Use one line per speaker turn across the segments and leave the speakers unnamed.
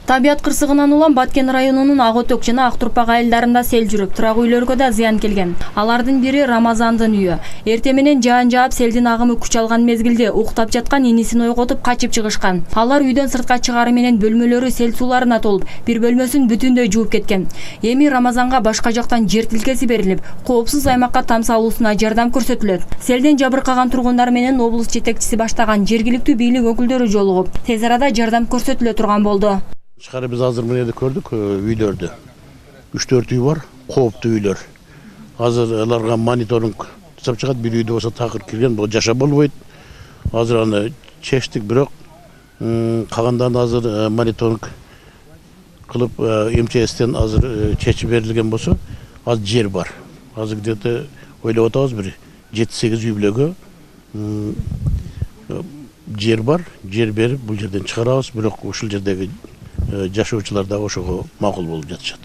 Табият кырсыгынан улам Баткен районунун Ак Өтөк жана Ак Турпак айылдарында сел жүрүп, турак үйлөргө да зыян келген. Алардын бири Рамазандын үйү. Эрте менен жаан жаап селдин агымы күч алган мезгилде уктап жаткан инисин ойготуп качып чыгышкан. Алар үйдөн сыртка чыгары менен бөлмөлөрү сел сууларына толуп, бир бөлмөсүн бүтүндөй жууп кеткен. Эми Рамазанга башка жактан жер тилкеси берилип, коопсуз аймакка там салуусуна жардам көрсөтүлөт. Селден жабыркаган тургундар менен облус жетекчиси баштаган жергиликтүү бийлик өкүлдөрү жолугуп, тез арада жардам көрсөтүлө турган болду.
Çıkarı biz hazır mı gördük üylerde. 3-4 üy var, kooptu üyler. Hazırlarga monitoring tasap çıkat bir üyde olsa takır kirgen, bu yaşa bolboyt. Hazır anı çeştik bırak. Kalandan hazır monitoring kılıp MCS'ten hazır çeşi verilgen bolsa az yer var. Hazır gidete öyle otağız bir 7-8 üylege yer var. Yer berip bu yerden çıkarağız. Bırak uşul yerdeki жашоочулар да ошого макул болуп жатышат.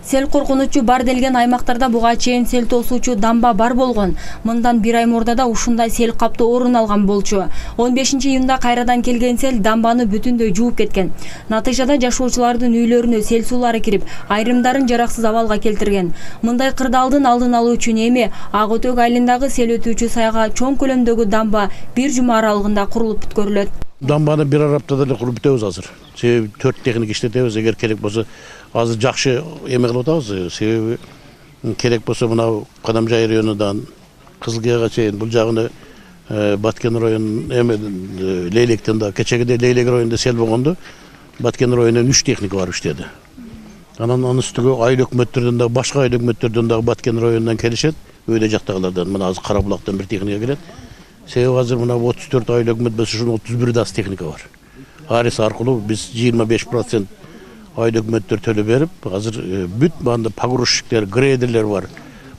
Сел коркунучу бар делген аймактарда буга чейин сел тосуучу дамба бар болгон. Мындан бир ай мурда да ушундай сел каптоо орун алган болчу. 15-июнда кайрадан келген сел дамбаны бүтүндөй жууп кеткен. Натыйжада жашоочулардын үйлөрүнө сел суулары кирип, айрымдарын жараксыз абалга келтирген. Мындай кырдаалдын алдын алуу үчүн эми Ак Өтөк айылындагы сел өтүүчү сайга чоң көлөмдөгү дамба бир жума аралыгында курулуп бүткөрүлөт.
Дамбаны бир аптада эле куруп бүтөбүз азыр. Себеби 4 техник иштетебиз, эгер керек болсо азыр жакшы эме кылып атабыз. Себеби керек болсо мына Кадамжай районунан Кызылкаяга чейин бул жагына Баткен районунун эме Лейлектен да кечеге Лейлек районунда сел болгондо Баткен районунан 3 техника барып иштеди. Анын үстүгө айыл өкмөттөрдөн да башка айыл өкмөттөрдөн да Баткен районунан келишет. Өйдө жактагылардан мына азыр Карабулактан бир техника келет. Себеби азыр мына 34 айыл өкмөт болсо ушунун 31 дас техника бар. Арис аркылуу биз 25% айыл өкмөттөр төлөп берип, азыр бүт мында погрузчиктер, грейдерлер бар.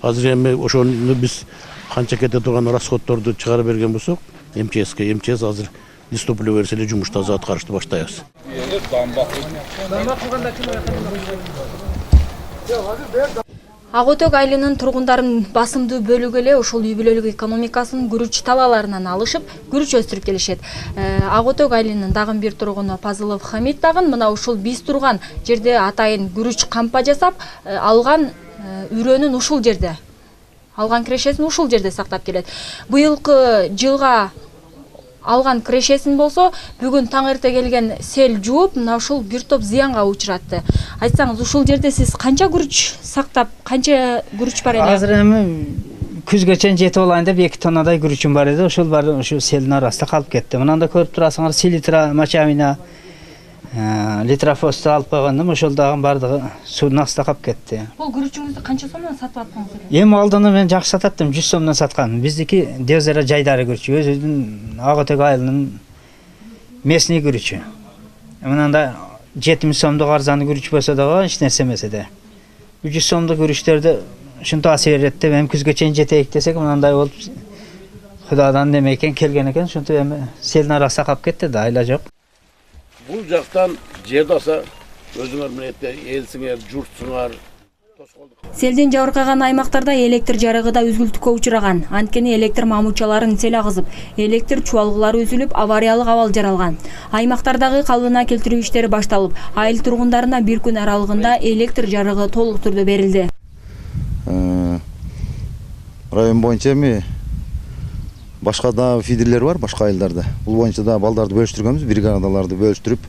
Азыр эми ошону биз канча кете турган расходторду чыгарып берген болсок, МЧС азыр листопуле берсе эле жумушту азыр аткарышты баштайбыз.
Ак Өтөк айылынын тургундарын басымдуу бөлүгү эле ошол үй бүлөлүк экономикасын күрүч талааларынан алышып, күрүч өстүрүп келишет. Ак Өтөк айылынын дагы бир тургуну Пазылов Хамит дагы мына ушул биз турган жерде атайын күрүч кампа жасап, алган үрөнүн ушул жерде, алган кирешесин ушул жерде сактап келет. Быйылкы жылга алган кирешесин болсо, бүгүн таң эрте келген сел жууп, мына ушул бир топ зыянга учуратты. Айтсаңыз, ушул жерде сиз канча күрүч сактап, канча күрүч бар эле?
Азыр эми күзгө чейин жетип алайын деп 2 тоннадай күрүчүм бар эди. Ошол бар ушу селдин арасында калып кетти. Мынанда көрүп турасыңар, селитра, мочавина, литрофосту алып койгондум, ошол дагы бардыгы суунун астында калып кетти.
Бул күрүчүңүздү канча сомдон сатып аткансыз?
Эми алдыны мен жакшы сататтым, 100 сомдон саткан. Биздики Дезера жайдары күрүчү, өзүнүн Ак Өтөк айылынын местный күрүчү. Мынанда 70 сомдук арзаны күрүч болсо дагы эч нерсе эмес эди. 300 сомдук күрүчтөрдү ушунтип асыр берет деп, эми күзгө чейин жетейик десек, мынандай болуп Кудайдан неме экен келген экен, ушинтип эми селдин арасына калып кетти да, айла жок.
Бул жактан жерди алса өзүңөр менен элсиңер, журтсуңар.
Селден жабыркаган аймактарда электр жарыгы да үзгүлтүккө учураган. Анткени электр мамучаларын сел агызып, электр чуалгылары үзүлүп, авариялык абал жаралган. Аймактардагы калыбына келтирүү иштери башталып, айыл тургундарына бир күн аралыгында электр жарыгы толук түрдө берилди.
Район боюнча эми башка да фидерлер бар, башка айылдарда. Бул боюнча да балдарды бөлүштүргөнбүз, бригадаларды бөлүштүрүп,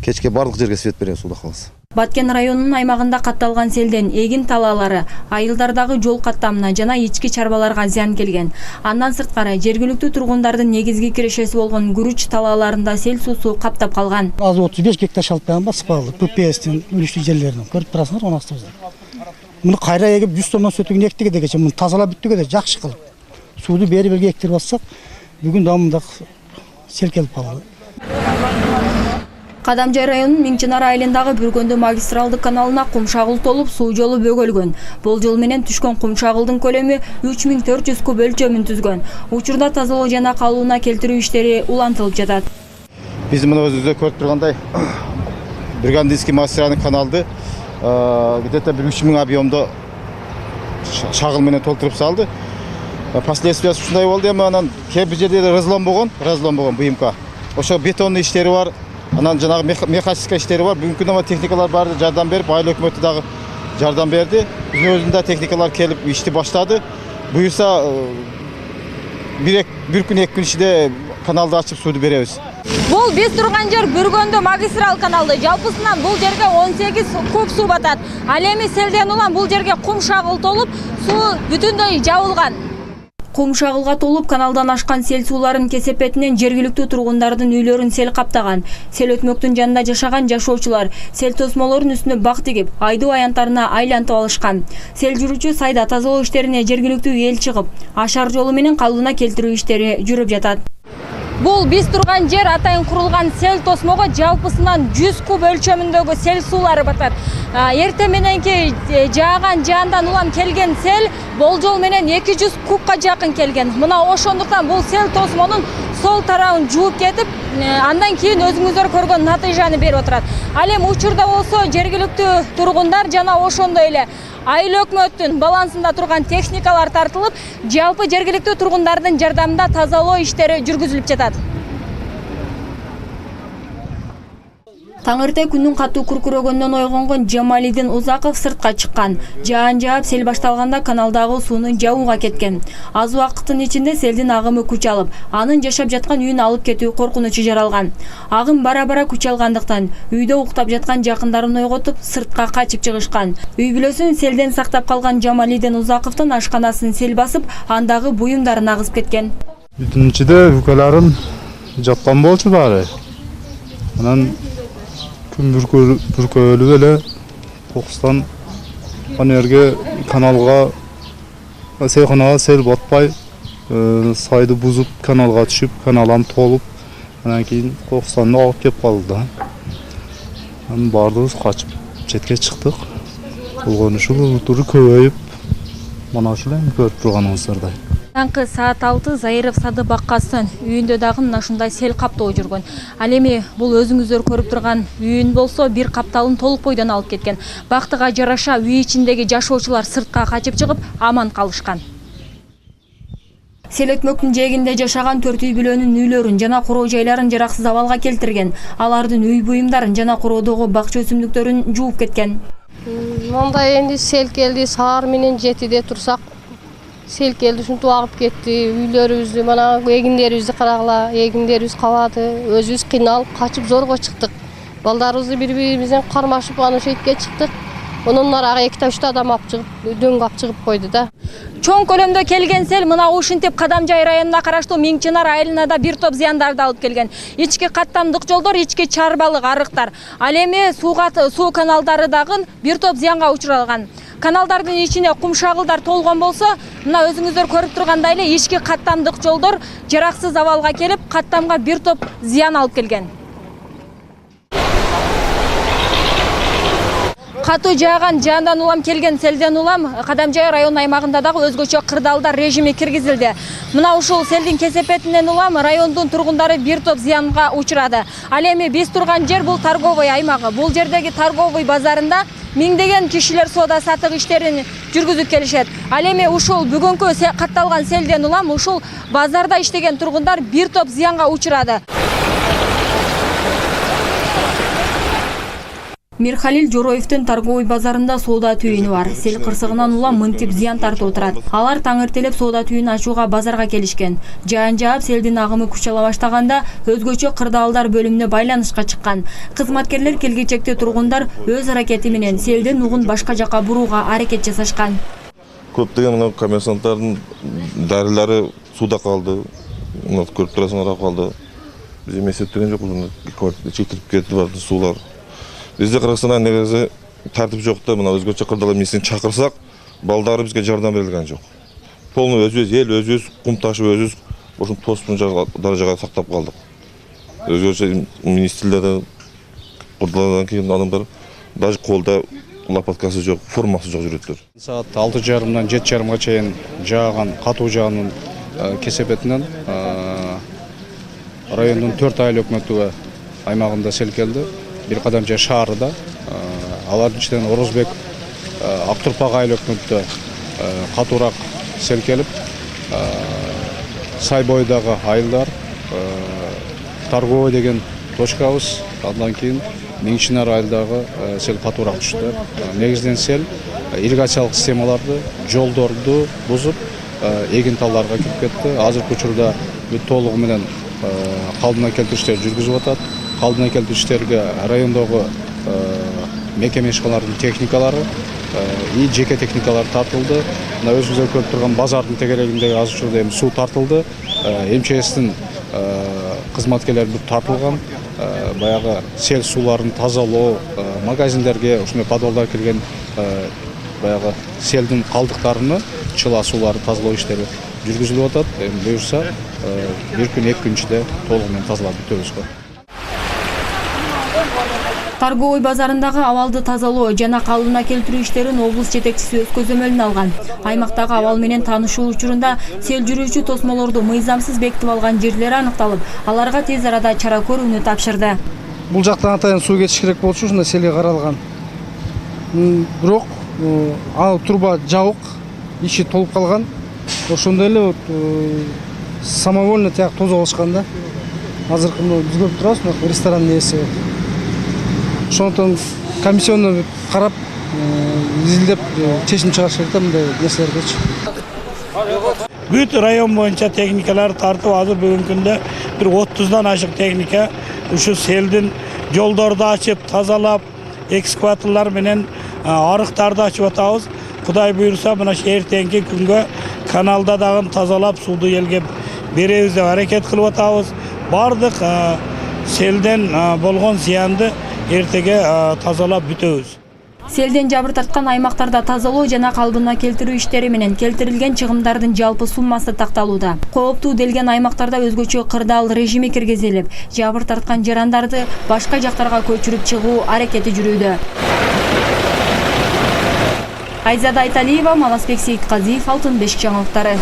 кечке бардык жерге свет беребиз, Кудай кааласа.
Баткен районунун аймагында катталган селден эгин талаалары, айылдардагы жол каттамына жана ички чарбаларга зыян келген. Андан сырткары жергиликтүү тургундардын негизги кирешеси болгон күрүч талааларында сел суусу каптап калган.
Азыр 35 гектар шалып койгон ба, сыпалуу ППСтин үлүштүү жерлерин. Көрүп турасыңар, он астыбызда. Муну кайра эгип 100 сомдон сөтүгүн эктиге дегече муну тазалап бүттүгө да жакшы кылып. Сууду бери-берге эктирип алсак, бүгүн да мындай сел келип калды.
Кадамжай районунун Миңчинар айылындагы Бүргөндө магистралдык каналына кум шагыл толуп, суу жолу бөгөлгөн. Болжол менен түшкөн кум шагылдын көлөмү 3400 куб өлчөмүн түзгөн. Учурда тазалоо жана калыбына келтирүү иштери улантылып жатат.
Биз мына өзүбүздө көрүп тургандай Бүргөндү магистралдык каналды где-то 3000 объемдо шагыл менен толтуруп салды.
Последствиясы ушундай болду. Эми анан кээ бир жерде разлом болгон БМК. Ошо бетонный иштери бар, анан жанагы механический иштери бар. Бүгүнкү күндө техникалар баары жардам берип, айыл өкмөтү дагы жардам берди. Биздин өзүндө техникалар келип ишти баштады. Буюрса bir gün 2 gün içinde kanalda açıp suyu berебиз.
Бул биз турган жер Бүргөндө магистрал каналды. Жалпысынан бул жерге 18 куб суу батат. Ал эми селден улам бул жерге кум шагыл толуп, суу бүтүндөй жабылган. Кум шагылга толуп, каналдан ашкан сел сууларын кесепетинен жергиликтүү тургундардын үйлөрүн сел каптаган. Сел өтмөктүн жанында жашаган жашоочулар сел тосмолорунун үстүнө бак тигип, айдоо аянттарына айлантып алышкан. Сел жүрүүчү сайда тазалоо иштерине жергиликтүү эл чыгып, ашар жолу менен калыбына келтирүү иштери жүрүп жатат. Бул биз турган жер атайын курулган сел тосмого жалпысынан 100 куб өлчөмүндөгү сел суулары батат. Эртең мененки жааган жаандан улам келген сел болжол менен 200 кубка жакын келген. Мына ошондуктан бул сел тосмонун сол тарабын жууп кетип, андан кийин өзүңүздөр көргөн натыйжаны берип отурат. Ал эми учурда болсо жергиликтүү тургундар жана ошондой эле айыл өкмөттүн балансында турган техникалар тартылып, жалпы жергиликтүү тургундардын жардамында тазалоо иштери жүргүзүлүп жатат. Таңыртең күндүн катуу күркүрөгөндөн ойгонгон Жамалидин Узаков сыртка чыккан. Жаан жаап сел башталганда каналдагы суунун жабууга кеткен. Аз убакыттын ичинде селдин агымы күч алып, анын жашап жаткан үйүн алып кетүү коркунучу жаралган. Агым бара-бара күч алгандыктан үйдө уктап жаткан жакындарын ойготуп, сыртка качып чыгышкан. Үй бүлөсүн селден сактап калган Жамалидин Узаковдун ашканасын сел басып, андагы буюмдарын агызып кеткен.
Үйдүн ичинде укаларым жаткан болчу баары. Анан бүркөлүп эле кокустан анерге каналга сейханага сел батпай сайды бузуп каналга түшүп, каналам толуп, анан кийин кокустан агып кеп калды да. Анан баардыгыбыз качып четке чыктык. Болгон ушул туру көбөйүп, мына ушул эми көрүп турганыңыздардай.
Таңкы саат 6 Заиров Сады Баккастын үйүндө дагы мына ушундай сел каптоо жүргөн. Ал эми бул өзүңүздөр көрүп турган үйүн болсо бир капталын толук бойдон алып кеткен. Бактыга жараша үй ичиндеги жашоочулар сыртка качып чыгып, аман калышкан. Сел өтмөктүн жээгинде жашаган 4 үй бүлөнүн үйлөрүн жана куроо жайларын жараксыз абалга келтирген. Алардын үй буюмдарын жана куроодогу бакча өсүмдүктөрүн жууп кеткен.
Мондай энди сел келди, саар менен 7-де турсак сел келди, ушинтип агып кетти. Үйлөрүбүздү, мана эгиндерибизди карагыла, эгиндерибиз кабады. Өзүбүз кыйналып качып зорго чыктык. Балдарыбызды бири-бирибизден кармашып аны шейтке чыктык. Онун арага 2-3 адам алып чыгып, дөңгө алып чыгып койду да.
Чоң көлөмдө келген сел мына ушинтип Кадамжай районуна караштуу Миңчинар айылына да бир топ зыяндарды алып келген. Ички каттамдык жолдор, ички чарбалык арыктар. Ал эми суу каналдары дагы бир топ зыянга учуралган. Каналдардын ичине кум шагылдар толгон болсо, мына өзүңүздөр көрүп тургандай эле ички каттамдык жолдор жараксыз абалга келип, каттамга бир топ зыян алып келген. Катуу жааган жаандан улам келген селден улам Кадамжай район аймагында дагы өзгөчө кырдаалдар режими киргизилди. Мына ушул селдин кесепетинен улам райондун тургундары бир топ зыянга учурады. Ал эми биз турган жер бул торговый аймагы. Бул жердеги торговый базарында миңдеген кишилер соода сатык иштерин жүргүзүп келишет. Ал эми ушул бүгүнкү катталган селден улам ушул базарда иштеген тургундар бир топ зыянга учурады. Мирхалил Жороевдин торговый базарында соода түйүнү бар. Сел кырсыгынан улам мынтип зыян тартып отурат. Алар таңертелеп соода түйүн ачууга базарга келишкен. Жаан жаап селдин агымы күч ала баштаганда өзгөчө кырдаалдар бөлүмүнө байланышка чыккан. Кызматкерлер келгечекте тургундар өз аракети менен селдин угун башка жака бурууга аракет жасашкан.
Көптөгөн коммерсанттардын дарылары сууда калды. Көрүп турасыңар калды. Биз эсептеген жок, чектирип кетти барды суулар. Бизде Кыргызстанда негизи тартип жок да, мына өзгөчө кырдаалар мисин чакырсак, балдары бизге жардам берилген жок. Полный өзүбүз эл, өзүбүз кум ташып, өзүбүз ошо тоспун даражага сактап калдык. Өзгөчө министрлерде кырдаалдан кийин адамдар даже колдо лопаткасы жок, формасы жок жүрөттөр.
Саат 6:30-дан 7:30-га чейин жааган катуу жаанын кесепетинен райондун 4 айыл өкмөтү аймагында сел келди. Бир Кадамжай шаарында, алардын ичинен Орозбек, Актурпак айыл өкмөтүндө катуураак сел келип, сай бойдагы айылдар, торговый деген точкабыз, андан кийин Меңшинар айылдагы сел катуураак түштү. Негизинен сел ирригациялык системаларды, жолдорду бузуп, эгин талларга кирип кетти. Азыркы учурда толугу менен калдына келтирүү иштери жүргүзүлүп атат. Калдына келтирүү иштерге райондогу мекеме ишканалардын техникалары и жеке техникалар тартылды. Мына өзүңүздөр көрүп турган базардын тегерегиндеги азыр учурда эми суу тартылды. МЧСтин кызматкерлери бүт тартылган. Баягы сел сууларын тазалоо, магазиндерге ушундай подвалдар кирген баягы селдин калдыктарыны, чыла сууларды тазалоо иштери жүргүзүлүп атат. Эми буюрса, бир күн, 2 күн ичинде толугу менен тазалап бүтөбүз.
Торговый базарындагы абалды тазалоо жана калдына келтирүү иштерин облус жетекчиси өз көзөмөлүнө алган. Аймактагы абал менен таанышуу учурунда сел жүрүүчү тосмолорду мыйзамсыз бекитип алган жерлери аныкталып, аларга тез арада чара көрүүнү тапшырды.
Бул жактан атайын суу кетиш керек болчу, ушундай селге каралган. Бирок ал труба жабык, ичи толуп калган. Ошондой эле самовольно тияк тозуп алышкан да. Азыркы биз көрүп турабыз, ресторандын ээси. Ошондон комиссионно карап, изилдеп чечим чыгарыш керек да мындай нерселердечи.
Бүт район боюнча техникалар тартып, азыр бүгүнкү күндө бир 30дан ашык техника ушу селдин жолдорду ачып, тазалап, экскаваторлор менен арыктарды ачып атабыз. Кудай буйрса, мына эртеңки күнгө каналда дагы тазалап, сууду элге беребиз деп аракет кылып атабыз. Бардык селден болгон зыянды эртеге тазалап бүтөбүз.
Селден жабыр тарткан аймактарда тазалоо жана калдына келтирүү иштери менен келтирилген чыгымдардын жалпы суммасы такталууда. Кооптуу делген аймактарда өзгөчө кырдаал режими киргизилип, жабыр тарткан жарандарды башка жактарга көчүрүп чыгуу аракети жүрүүдө. Айзада Айталиева, Маласбек Сейитказиев, Алтын бешик жаңылыктары.